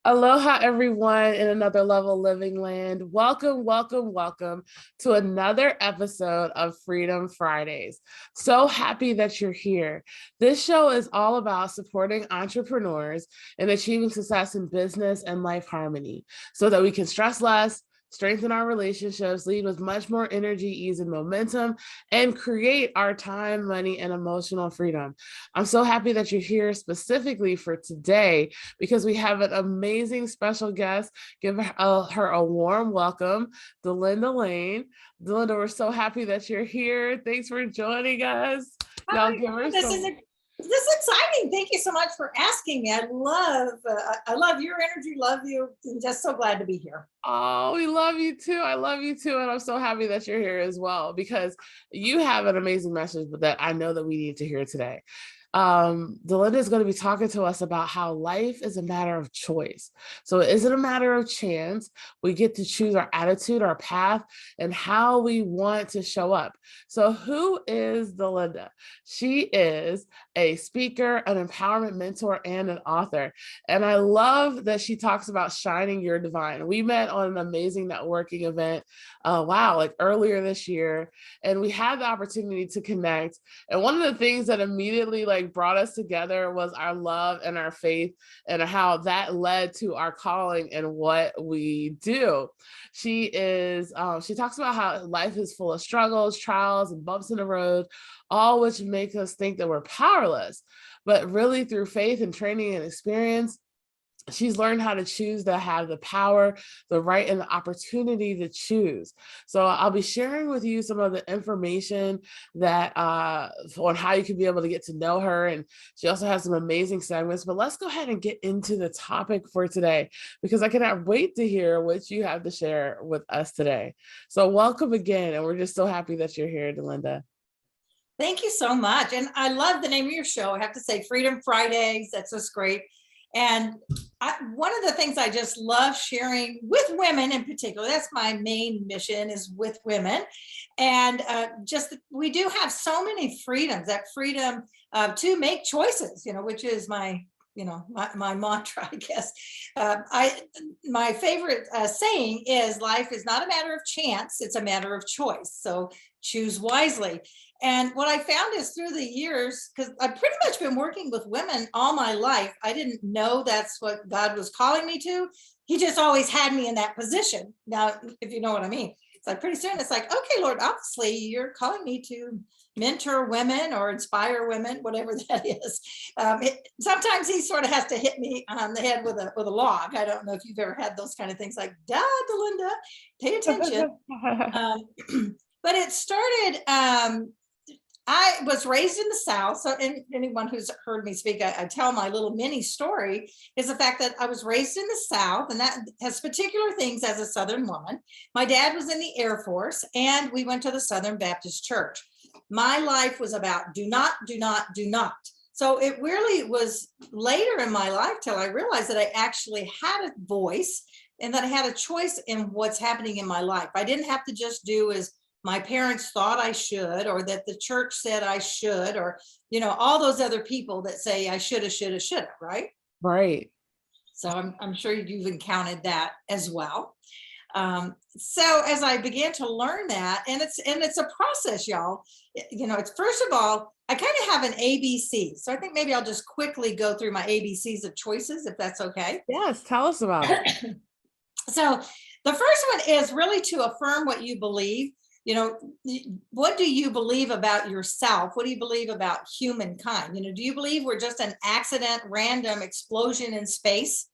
Aloha, everyone in another level living land. Welcome, welcome, welcome to another episode of Freedom Fridays. So happy that you're here. This show is all about supporting entrepreneurs and achieving success in business and life harmony so that we can stress less, strengthen our relationships, lead with much more energy, ease, and momentum, and create our time, money, and emotional freedom. I'm so happy that you're here specifically for today because we have an amazing special guest. Give her a warm welcome, Delinda Layne. Delinda, we're so happy that you're here. Thanks for joining us. Y'all Hi, give her this some. this is exciting. Thank you so much for asking me. I love your energy. Love you. I'm just so glad to be here. Oh, we love you too. I love you too. And I'm so happy that you're here as well because you have an amazing message that I know that we need to hear today. Delinda is going to be talking to us about how life is a matter of choice. So it isn't a matter of chance. We get to choose our attitude, our path, and how we want to show up. So who is Delinda? She is a speaker, an empowerment mentor, and an author. And I love that she talks about shining your divine. We met on an amazing networking event, like earlier this year, and we had the opportunity to connect. And one of the things that immediately brought us together was our love and our faith, and how that led to our calling and what we do. She talks about how life is full of struggles, trials, and bumps in the road, all which make us think that we're powerless. But really, through faith and training and experience, she's learned how to choose, to have the power, the right, and the opportunity to choose. So I'll be sharing with you some of the information that on how you can be able to get to know her. And she also has some amazing segments. But let's go ahead and get into the topic for today, because I cannot wait to hear what you have to share with us today. So welcome again. And we're just so happy that you're here, Delinda. Thank you so much. And I love the name of your show. I have to say, Freedom Fridays. That's just great. And one of the things I just love sharing with women in particular, that's my main mission, is with women. And we do have so many freedoms, that freedom to make choices, which is my mantra, I guess. My favorite saying is, life is not a matter of chance, it's a matter of choice. So choose wisely. And what I found is, through the years, because I've pretty much been working with women all my life, I didn't know that's what God was calling me to. He just always had me in that position. Now, if you know what I mean. It's like pretty soon it's like, okay, Lord, obviously you're calling me to mentor women or inspire women, whatever that is. Sometimes he sort of has to hit me on the head with a log. I don't know if you've ever had those kind of things, like, duh, Delinda, pay attention. But it started, I was raised in the South. So anyone who's heard me speak, I tell my little mini story, is the fact that I was raised in the South, and that has particular things as a Southern woman. My dad was in the Air Force, and we went to the Southern Baptist Church. My life was about do not, do not, do not. So it really was later in my life till I realized that I actually had a voice and that I had a choice in what's happening in my life. I didn't have to just do as my parents thought I should, or that the church said I should, or, all those other people that say I shoulda, right? Right. So I'm sure you've encountered that as well. So as I began to learn that, and it's a process, y'all. It's, first of all, I kind of have an ABC. So I think maybe I'll just quickly go through my ABCs of choices, if that's okay. Yes, tell us about it. So the first one is really to affirm what you believe. What do you believe about yourself? What do you believe about humankind? Do you believe we're just an accident, random explosion in space?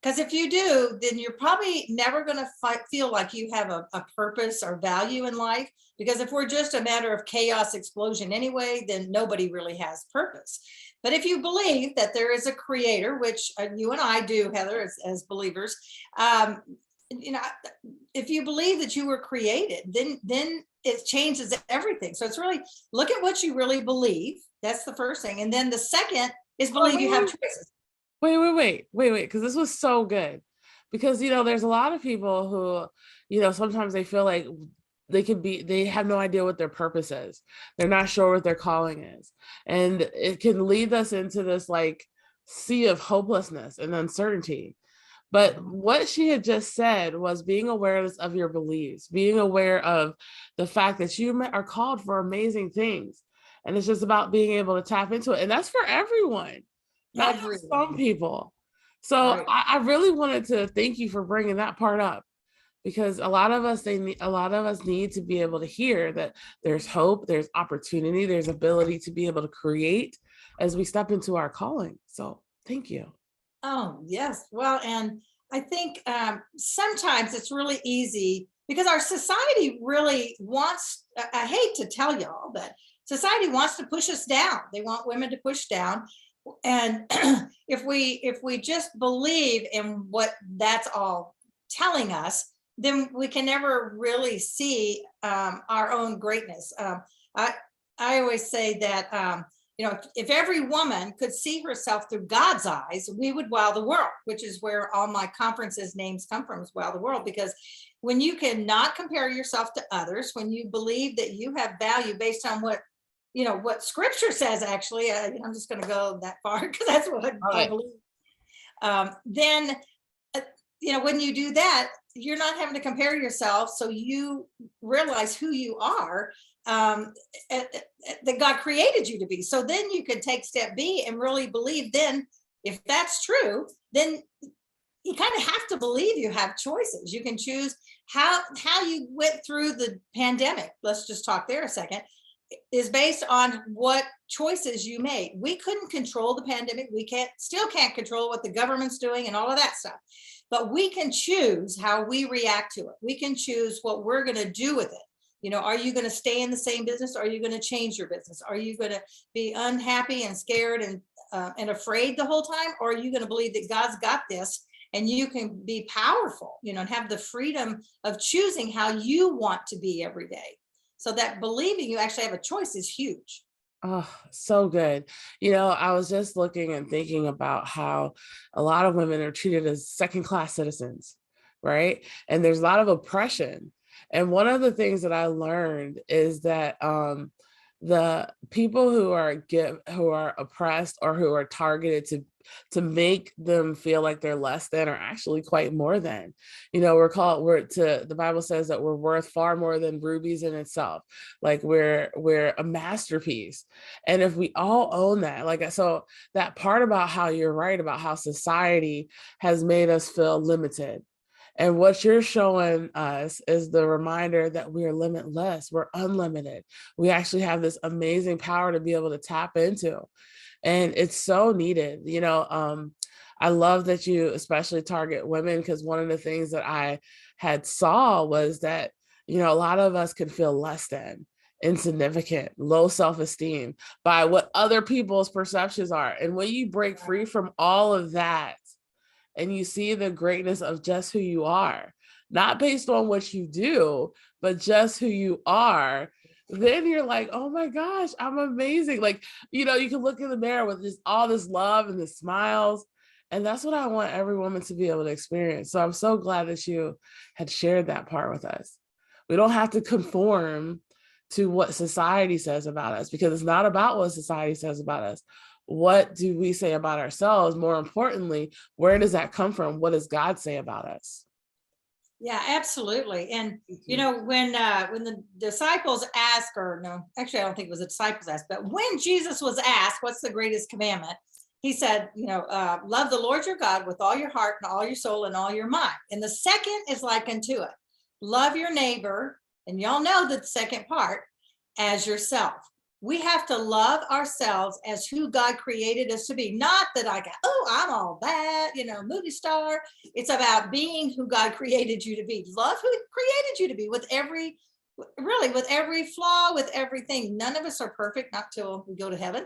Because if you do, then you're probably never going to feel like you have a purpose or value in life. Because if we're just a matter of chaos explosion anyway, then nobody really has purpose. But if you believe that there is a creator, which you and I do, Heather, as believers, if you believe that you were created, then it changes everything. So it's really, look at what you really believe. That's the first thing. And then the second is believe you have choices. Wait, because this was so good. Because, there's a lot of people who, sometimes they feel like they have no idea what their purpose is. They're not sure what their calling is. And it can lead us into this sea of hopelessness and uncertainty. But what she had just said was being aware of your beliefs, being aware of the fact that you are called for amazing things. And it's just about being able to tap into it. And that's for everyone, not just some Everyone. people. So Right. I really wanted to thank you for bringing that part up, because a lot of us need to be able to hear that there's hope, there's opportunity, there's ability to be able to create as we step into our calling. So thank you. Oh, yes. Well, and I think sometimes it's really easy because our society really wants, I hate to tell y'all, but society wants to push us down. They want women to push down. And if we just believe in what that's all telling us, then we can never really see our own greatness. I I always say that if every woman could see herself through God's eyes, we would wow the world, which is where all my conferences names come from, is wow the world. Because when you cannot compare yourself to others, when you believe that you have value based on what scripture says, actually, I'm just going to go that far because that's what All I right. believe. Then when you do that, you're not having to compare yourself, so you realize who you are, that God created you to be. So then you can take step B and really believe. Then if that's true, then you kind of have to believe you have choices. You can choose how you went through the pandemic. Let's just talk there a second. Is based on what choices you made. We couldn't control the pandemic. We still can't control what the government's doing and all of that stuff. But we can choose how we react to it. We can choose what we're going to do with it. Are you going to stay in the same business? Are you going to change your business? Are you going to be unhappy and scared and afraid the whole time? Or are you going to believe that God's got this and you can be powerful, and have the freedom of choosing how you want to be every day? So that believing you actually have a choice is huge. Oh, so good. I was just looking and thinking about how a lot of women are treated as second class citizens, right? And there's a lot of oppression. And one of the things that I learned is that the people who are oppressed or who are targeted to make them feel like they're less than are actually quite more than. The Bible says that we're worth far more than rubies in itself. Like we're a masterpiece. And if we all own that, so that part about how you're right about how society has made us feel limited. And what you're showing us is the reminder that we are limitless, we're unlimited. We actually have this amazing power to be able to tap into. And it's so needed. I love that you especially target women, because one of the things that I had saw was that, a lot of us can feel less than, insignificant, low self-esteem by what other people's perceptions are. And when you break free from all of that, and you see the greatness of just who you are, not based on what you do, but just who you are, then you're like, oh my gosh, I'm amazing. You can look in the mirror with just all this love and the smiles. And that's what I want every woman to be able to experience. So I'm so glad that you had shared that part with us. We don't have to conform to what society says about us, because it's not about what society says about us. What do we say about ourselves? More importantly, where does that come from? What does God say about us? Yeah, absolutely. And when the disciples asked, or no, actually, I don't think it was the disciples asked, but when Jesus was asked, "What's the greatest commandment?" He said, "Love the Lord your God with all your heart and all your soul and all your mind." And the second is like unto it: love your neighbor, and y'all know the second part, as yourself. We have to love ourselves as who God created us to be. Not that I'm all that, movie star. It's about being who God created you to be. Love who created you to be with with every flaw, with everything. None of us are perfect, not till we go to heaven.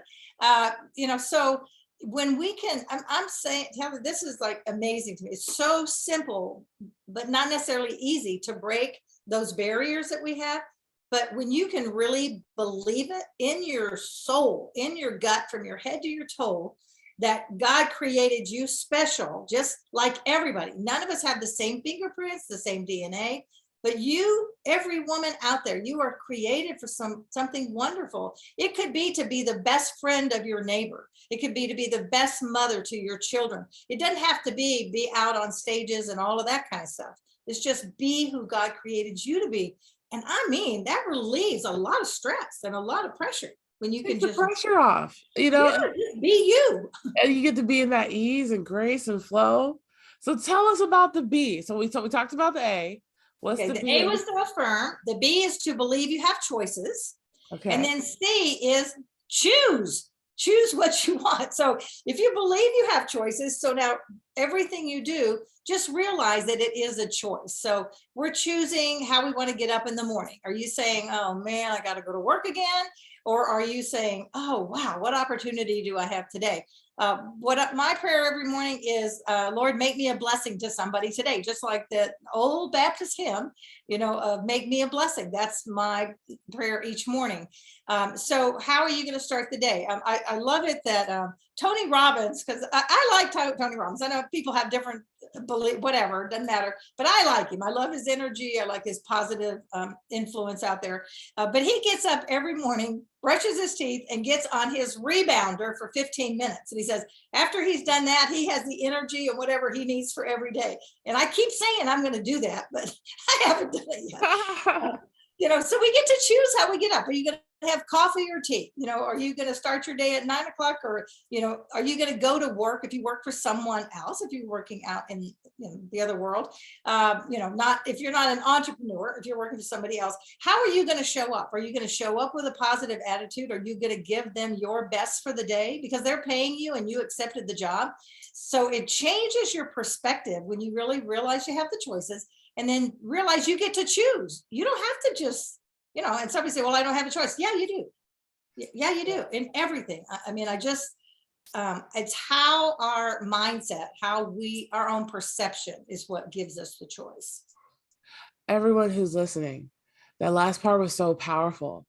So when we can, I'm saying, this is like amazing to me. It's so simple, but not necessarily easy to break those barriers that we have. But when you can really believe it in your soul, in your gut, from your head to your toe, that God created you special, just like everybody. None of us have the same fingerprints, the same DNA. But you, every woman out there, you are created for something wonderful. It could be to be the best friend of your neighbor. It could be to be the best mother to your children. It doesn't have to be out on stages and all of that kind of stuff. It's just be who God created you to be. And I mean, that relieves a lot of stress and a lot of pressure when you can Take the just, pressure off, yeah, just be you. and you get to be in that ease and grace and flow. So tell us about the B. So we talked about the A. What's Okay, the the B? A was to affirm. The B is to believe you have choices. Okay. And then C is choose. Choose what you want. So if you believe you have choices, so now everything you do, just realize that it is a choice. So we're choosing how we want to get up in the morning. Are you saying, oh man, I got to go to work again? Or are you saying, oh wow, what opportunity do I have today? My prayer every morning is, Lord, make me a blessing to somebody today, just like the old Baptist hymn, make me a blessing. That's my prayer each morning. So how are you going to start the day? I love it that Tony Robbins, because I like Tony Robbins. I know people have different belief, whatever, doesn't matter, but I like him. I love his energy. I like his positive influence out there. But he gets up every morning, brushes his teeth, and gets on his rebounder for 15 minutes. And he says, after he's done that, he has the energy and whatever he needs for every day. And I keep saying I'm going to do that, but I haven't done it yet. So we get to choose how we get up. Are you going to have coffee or tea? Are you going to start your day at 9 o'clock, or, are you going to go to work if you work for someone else, if you're working out in the other world, not if you're not an entrepreneur, if you're working for somebody else, how are you going to show up? Are you going to show up with a positive attitude? Are you going to give them your best for the day because they're paying you and you accepted the job? So it changes your perspective when you really realize you have the choices, and then realize you get to choose. You don't have to just, and somebody say, well, I don't have a choice. Yeah, you do. Yeah, you do in everything. It's how our mindset, our own perception is what gives us the choice. Everyone who's listening, that last part was so powerful.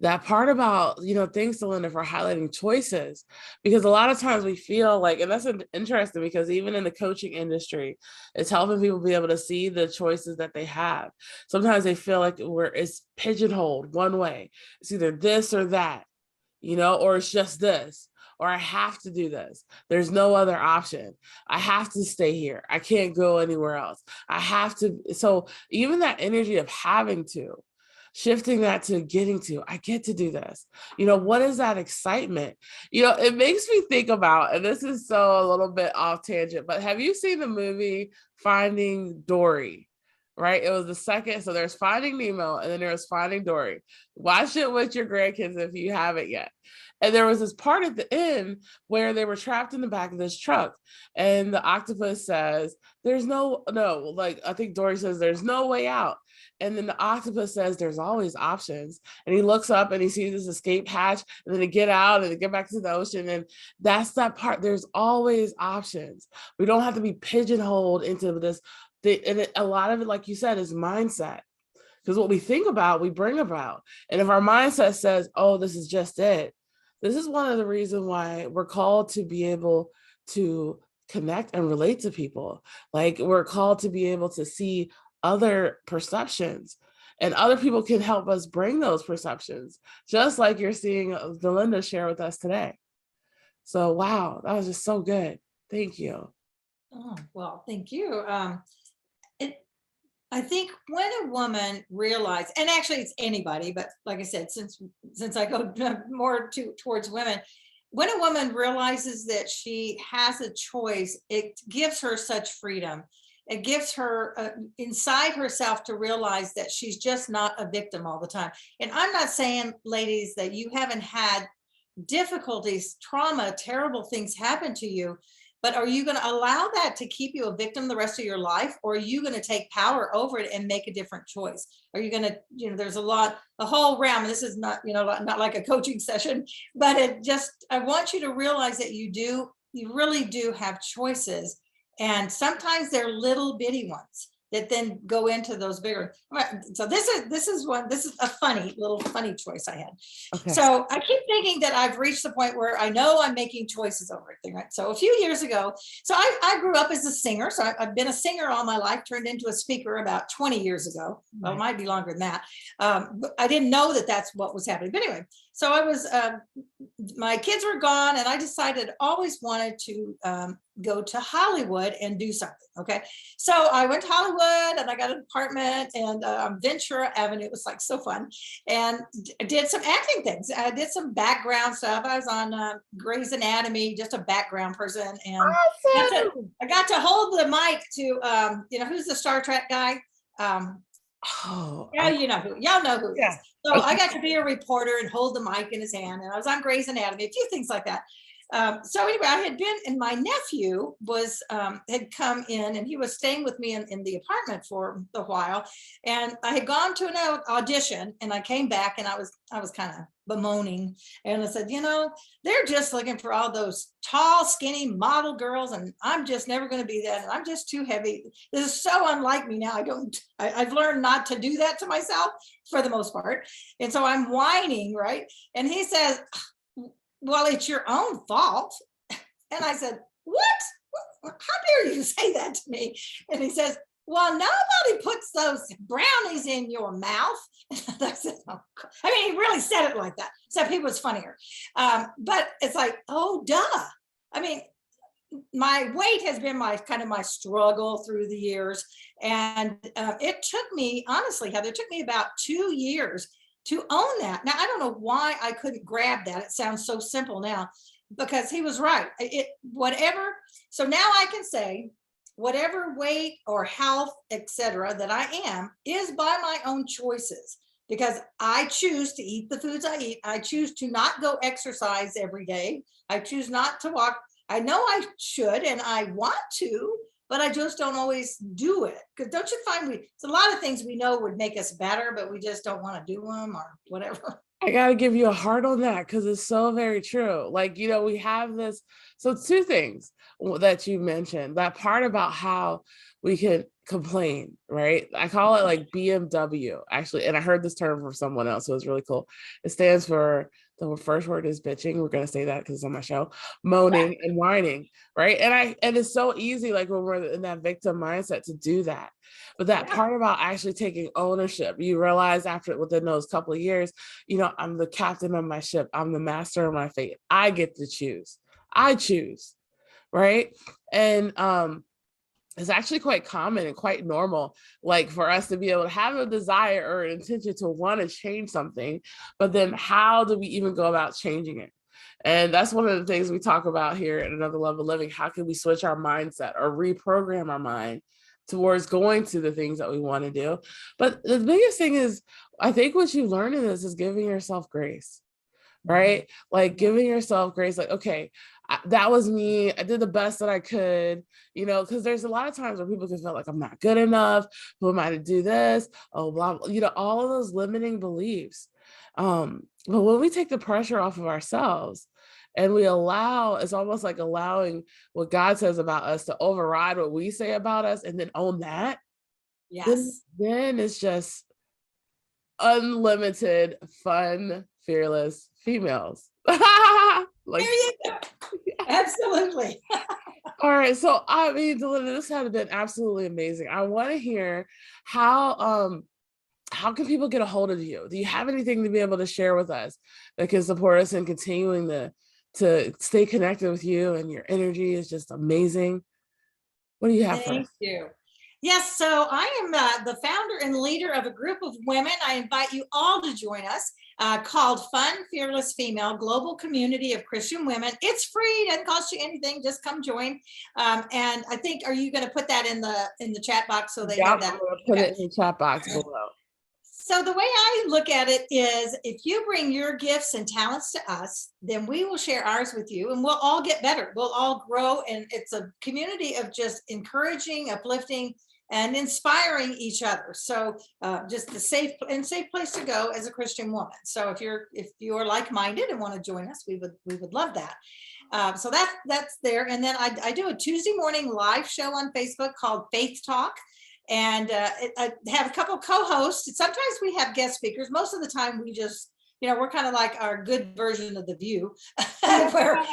That part about, thanks to Delinda for highlighting choices, because a lot of times we feel like, and that's interesting because even in the coaching industry, it's helping people be able to see the choices that they have. Sometimes they feel like it's pigeonholed one way. It's either this or that, or it's just this, or I have to do this. There's no other option. I have to stay here. I can't go anywhere else. I have to. So even that energy of having to, shifting that to getting to, I get to do this. What is that excitement? It makes me think about, and this is so a little bit off tangent, but have you seen the movie Finding Dory? Right? It was the second. So there's Finding Nemo and then there's Finding Dory. Watch it with your grandkids if you haven't yet. And there was this part at the end where they were trapped in the back of this truck. And the octopus says, there's no, like I think Dory says, there's no way out. And then the octopus says, there's always options. And he looks up and he sees this escape hatch, and then they get out and they get back to the ocean. And that's that part. There's always options. We don't have to be pigeonholed into this. And a lot of it, like you said, is mindset. Because what we think about, we bring about. And if our mindset says, oh, this is just it, this is one of the reasons why we're called to be able to connect and relate to people. Like we're called to be able to see other perceptions, and other people can help us bring those perceptions, just like you're seeing Delinda share with us today. So, wow, that was just so good. Thank you. Oh, well, thank you. I think when a woman realizes, and actually it's anybody, but like I said, since I go more towards women, when a woman realizes that she has a choice, it gives her such freedom. It gives her inside herself to realize that she's just not a victim all the time. And I'm not saying, ladies, that you haven't had difficulties, trauma, terrible things happen to you. But are you going to allow that to keep you a victim the rest of your life? Or are you going to take power over it and make a different choice? Are you going to, there's a whole realm. This is not, not like a coaching session, but I want you to realize that you really do have choices. And sometimes they're little bitty ones. that then go into those bigger. So this is a funny choice I had. Okay. So I keep thinking that I've reached the point where I know I'm making choices over everything, right? So a few years ago, so I grew up as a singer. So I've been a singer all my life, turned into a speaker about 20 years ago. Well, it might be longer than that. But I didn't know that that's what was happening. But anyway, so I was, my kids were gone, and I decided always wanted to go to Hollywood and do something. Okay. So I went to Hollywood and I got an apartment and Ventura Avenue. It was like so fun, and did some acting things. I did some background stuff. I was on Grey's Anatomy, just a background person. And Awesome. I got to hold the mic to, who's the Star Trek guy? Yeah, y'all know who he is. So I got to be a reporter and hold the mic in his hand, and I was on Grey's Anatomy, a few things like that. So anyway, I had been, and my nephew was had come in, and he was staying with me in the apartment for a while. And I had gone to an audition, and I came back, and I was kind of bemoaning, and I said, they're just looking for all those tall, skinny model girls, and I'm just never going to be that, and I'm just too heavy. This is so unlike me now. I've learned not to do that to myself for the most part, and so I'm whining, right? And he says, well, it's your own fault. And I said, what? How dare you say that to me? And he says, well, nobody puts those brownies in your mouth. And I said, oh, I mean, he really said it like that, except he was funnier. But it's like, oh, duh. I mean, my weight has been my struggle through the years. And it took me, honestly, Heather, it took me about 2 years to own that. Now, I don't know why I couldn't grab that. It sounds so simple now, because he was right. Whatever. So now I can say whatever weight or health, etc., that I am is by my own choices, because I choose to eat the foods I eat. I choose to not go exercise every day. I choose not to walk. I know I should, and I want to, but I just don't always do it. Because don't you find it's a lot of things we know would make us better, but we just don't want to do them or whatever. I gotta give you a heart on that, because it's so very true. Like, we have this. So 2 things that you mentioned, that part about how we can complain, right? I call it like BMW, actually. And I heard this term from someone else, so it's really cool. It stands for, the first word is bitching. We're going to say that because it's on my show. Moaning and whining, right? And it's so easy, like when we're in that victim mindset, to do that. But that part about actually taking ownership, you realize within those couple of years, I'm the captain of my ship. I'm the master of my fate. I get to choose. I choose, right? And it's actually quite common and quite normal, like for us to be able to have a desire or an intention to want to change something, but then how do we even go about changing it? And that's one of the things we talk about here at Another Level Living. How can we switch our mindset or reprogram our mind towards going to the things that we want to do? But the biggest thing is, I think what you learn in this is giving yourself grace, right? Like giving yourself grace, like, okay, that was me. I did the best that I could, because there's a lot of times where people can feel like I'm not good enough. Who am I to do this? Oh, blah, blah, all of those limiting beliefs. But when we take the pressure off of ourselves and we allow, it's almost like allowing what God says about us to override what we say about us, and then own that. Yes. Then it's just unlimited, fun, fearless females. Like, there you go. Absolutely. All right. So, I mean, Delinda, this has been absolutely amazing. I want to hear how can people get a hold of you? Do you have anything to be able to share with us that can support us in continuing to stay connected with you? And your energy is just amazing. What do you have for us? Thank you. Yes, so I am the founder and leader of a group of women. I invite you all to join us, called Fun Fearless Female Global Community of Christian Women. It's free, it doesn't cost you anything. Just come join. And I think, are you going to put that in the chat box so they know that? I'm going to put it in the chat box below. So the way I look at it is, if you bring your gifts and talents to us, then we will share ours with you, and we'll all get better. We'll all grow, and it's a community of just encouraging, uplifting, and inspiring each other. So just a safe place to go as a Christian woman. So if you are like-minded and want to join us, we would love that. So that's there. And then I do a Tuesday morning live show on Facebook called Faith Talk. And I have a couple co-hosts. Sometimes we have guest speakers. Most of the time we just, we're kind of like our good version of The View, where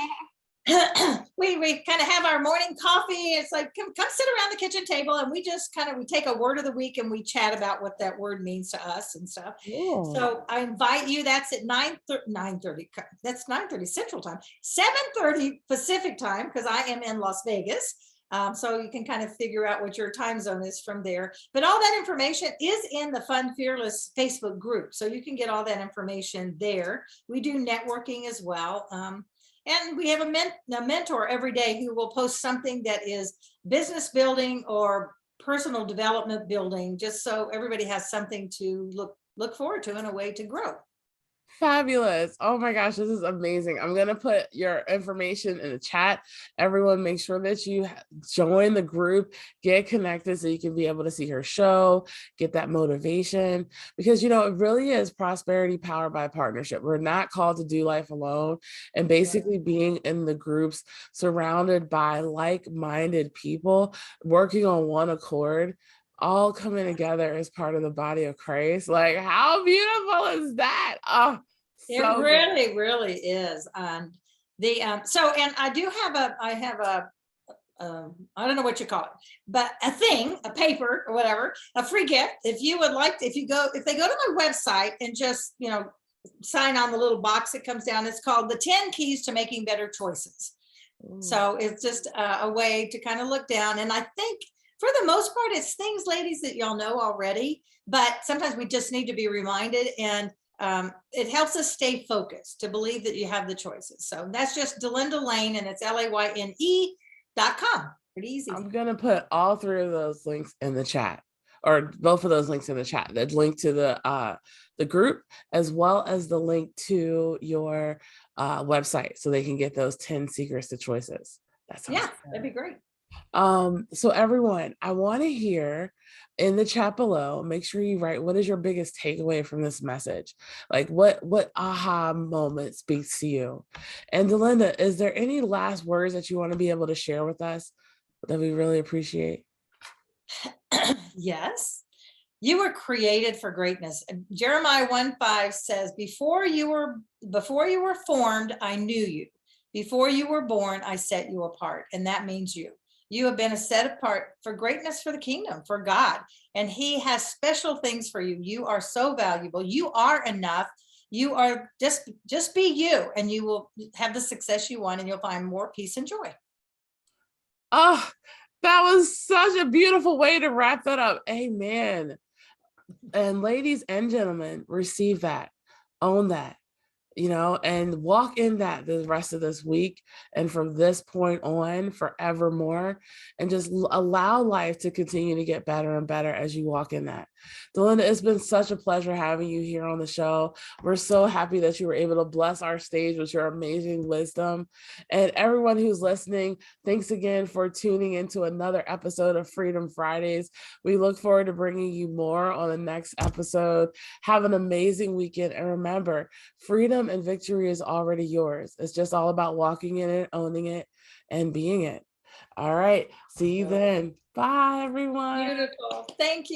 we kind of have our morning coffee. It's like, come sit around the kitchen table, and we just we take a word of the week and we chat about what that word means to us and stuff. Cool. So I invite you. That's at 9:30. That's 9:30 Central Time, 7:30 Pacific Time, because I am in Las Vegas. So you can kind of figure out what your time zone is from there. But all that information is in the Fun Fearless Facebook group. So you can get all that information there. We do networking as well. And we have a mentor every day who will post something that is business building or personal development building, just so everybody has something to look forward to and a way to grow. Fabulous. Oh my gosh, this is amazing. I'm going to put your information in the chat. Everyone, make sure that you join the group, get connected so you can be able to see her show, get that motivation, because, it really is prosperity powered by partnership. We're not called to do life alone, and basically being in the groups surrounded by like-minded people working on one accord, all coming together as part of the body of Christ. Like, how beautiful is that? Oh, it really, really is. And and I have a I don't know what you call it, but a paper or whatever, a free gift. If you would like, if they go to my website and just, sign on the little box that comes down, it's called the 10 Keys to Making Better Choices. So it's just a way to kind of look down. And I think for the most part, it's things, ladies, that y'all know already, but sometimes we just need to be reminded, and it helps us stay focused to believe that you have the choices. So that's just Delinda Layne, and it's LAYNE.com. Pretty easy. I'm going to put all three of those links in the chat, or both of those links in the chat. The link to the group, as well as the link to your website, so they can get those 10 secrets to choices. That'd be great. So everyone, I want to hear in the chat below, make sure you write, what is your biggest takeaway from this message? Like what aha moment speaks to you? And Delinda, is there any last words that you want to be able to share with us that we really appreciate? Yes. You were created for greatness. Jeremiah 1:5 says, before you were formed, I knew you. Before you were born, I set you apart. And that means you. You have been set apart for greatness, for the kingdom, for God. And he has special things for you. You are so valuable. You are enough. You are just be you, and you will have the success you want, and you'll find more peace and joy. Oh, that was such a beautiful way to wrap that up. Amen. And ladies and gentlemen, receive that, own that, and walk in that the rest of this week, and from this point on forevermore, and just allow life to continue to get better and better as you walk in that. Delinda, it's been such a pleasure having you here on the show. We're so happy that you were able to bless our stage with your amazing wisdom. And everyone who's listening, thanks again for tuning into another episode of Freedom Fridays. We look forward to bringing you more on the next episode. Have an amazing weekend. And remember, freedom and victory is already yours. It's just all about walking in it, owning it, and being it. All right. See you then. Bye, everyone. Beautiful. Thank you.